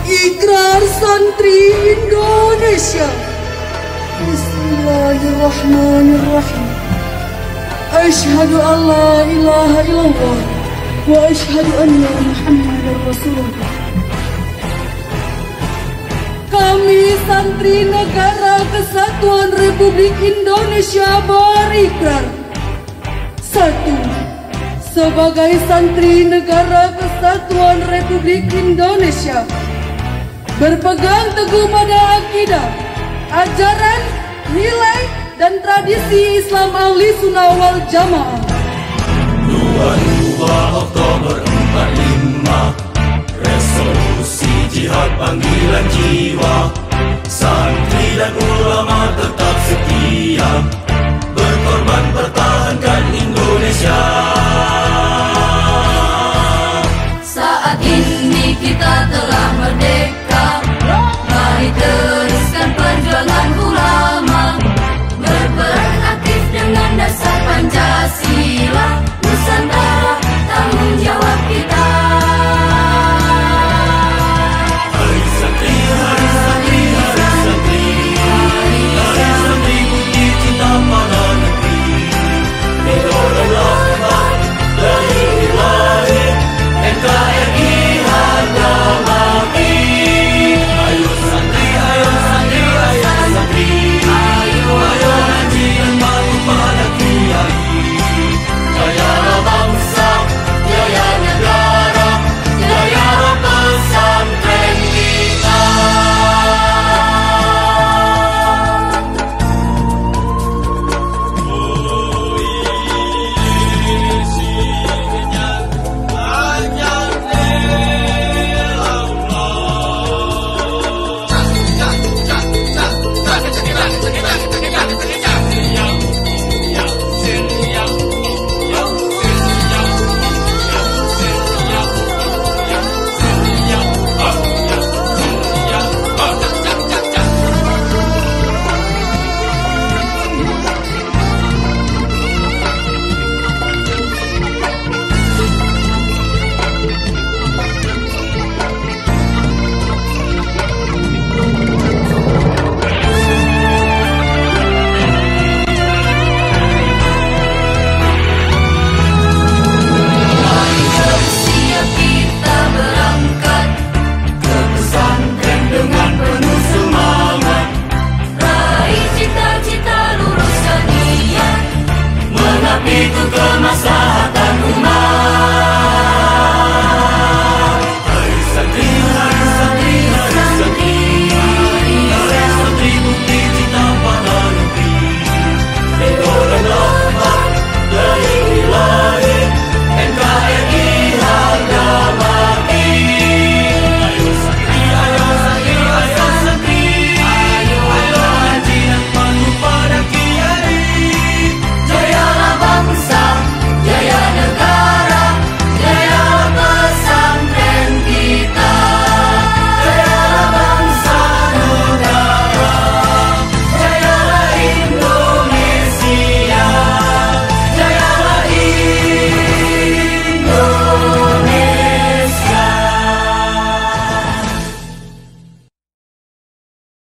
Ikrar Santri Indonesia. Bismillahirrahmanirrahim. Asyhadu an la ilaha illallah wa asyhadu anna Muhammadar Rasulullah. Kami Santri Negara Kesatuan Republik Indonesia berikrar. 1. Sebagai Santri Negara Kesatuan Republik Indonesia, berpegang teguh pada akidah, ajaran, nilai, dan tradisi Islam Ahli Sunnah wal Jamaah. 22 Oktober 45, resolusi jihad panggilan jiwa, santri dan ulama tetap setia.